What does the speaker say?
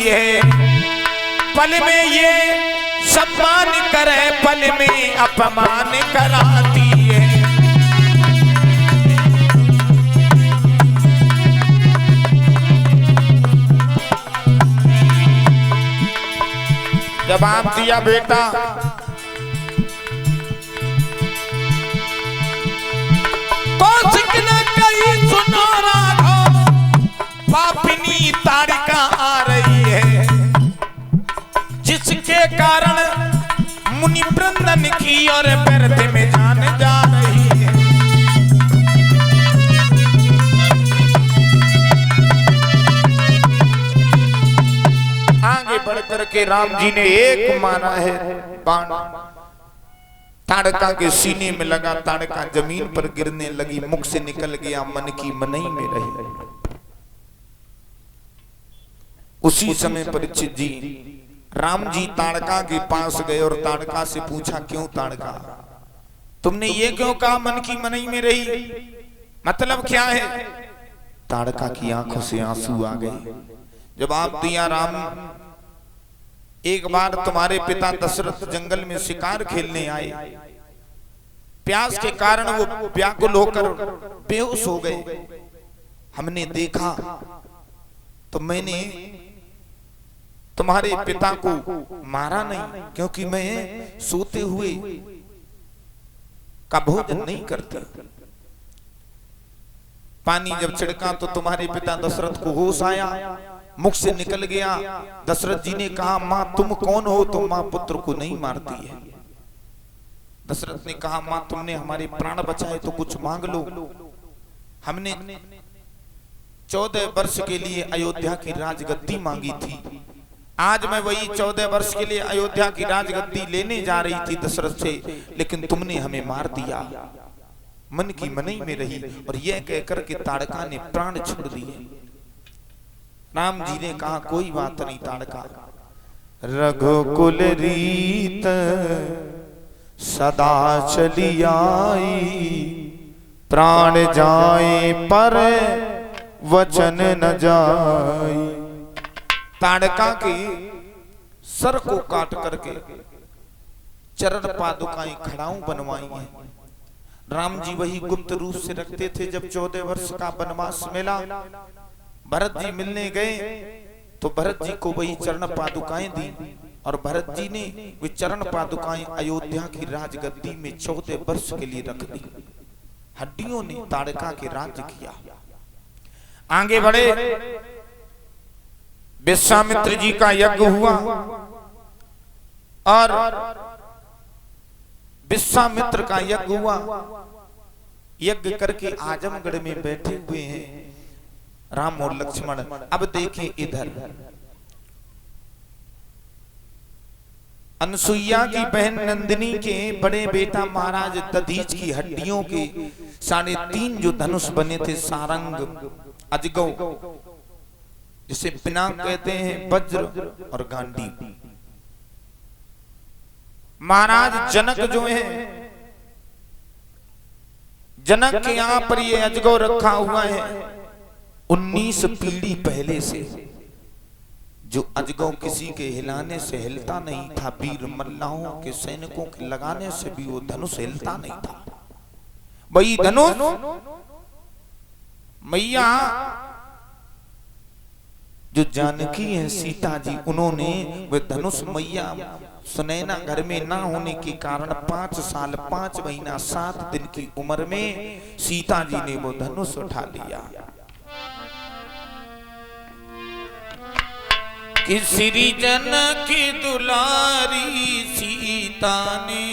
है। पल में ये सम्मान करे, पल में अपमान कराती है। जवाब दिया बेटा कौशिक न कही सुनो राघव, पापिनी ताड़का आ रही है, जिसके कारण मुनि वृंदन की और व्यर्थ में जान जा रही है। आगे बढ़कर के राम जी ने एक मारा है बाण, ताड़का के सीने में लगा, ताड़का जमीन पर गिरने लगी, मुख से निकल गया, मन की मनई में रही। उसी समय परीक्षित जी राम जी ताड़का के पास गए और ताड़का से पूछा, क्यों ताड़का तुमने ये क्यों कहा मन की मनई में रही, मतलब क्या है? ताड़का की आंखों से आंसू आ गए। जवाब दिया राम, एक बार तुम्हारे पिता दशरथ जंगल में शिकार खेलने आए, प्यास के कारण वो व्याकुल होकर बेहोश हो गए। हमने देखा तो मैंने तुम्हारे पिता को मारा नहीं, क्योंकि मैं सोते हुए का भोजन नहीं करता। पानी जब छिड़का तो तुम्हारे पिता दशरथ को होश आया, मुख से निकल गया। दशरथ जी ने कहा, मां तुम कौन हो? तो मां पुत्र को नहीं मारती है। दशरथ ने कहा, मां तुमने हमारे प्राण बचाए तो कुछ मांग लो। हमने 14 वर्ष के लिए अयोध्या की राजगद्दी मांगी थी, आज मैं वही 14 वर्ष के लिए अयोध्या की राजगद्दी लेने जा रही थी दशरथ से, लेकिन तुमने हमें मार दिया। मन की मनई में रही और यह कहकर के ताड़का ने प्राण छोड़ दिए। राम जी ने कहा, कोई बात नहीं ताड़का, रघुकुल रीत सदा चली आई, प्राण जाए पर वचन न जाए। ताड़का के सर को काट करके चरण पादुकाएं खड़ाऊं बनवाई हैं। राम जी वही गुप्त रूप से रखते थे। जब 14 वर्ष का वनवास मिला, भरत जी मिलने गए तो भरत जी को वही चरण पादुकाएं दी और भरत जी ने वे चरण पादुकाएं अयोध्या की राजगद्दी में 14 वर्ष के लिए रख दी। हड्डियों ने ताड़का के राज्य किया। आगे बढ़े, विश्वामित्र जी का यज्ञ हुआ और विश्वामित्र का यज्ञ हुआ। यज्ञ करके आजमगढ़ में बैठे हुए हैं राम और लक्ष्मण। अब देखें इधर, अनसुईया की बहन नंदिनी के बड़े बेटा महाराज दधीच की हड्डियों के 3.5 जो धनुष बने थे, सारंग, अजगौ, जिसे पिनाक कहते हैं, वज्र और गांडीव। महाराज जनक जो है, जनक के यहां पर ये अजगौ रखा हुआ है। 19 पीढ़ी पहले से जो अजगौ किसी के हिलाने से हिलता नहीं था, वीर मल्लाहों के सैनिकों के लगाने से भी वो धनुष हिलता नहीं था। वही धनुष मैया जो जानकी है, सीता जी, उन्होंने वे धनुष मैया सुनैना घर में ना होने के कारण 5 साल 5 महीना 7 दिन की उम्र में सीता जी ने वो धनुष उठा लिया। कि श्री जनक दुलारी सीता ने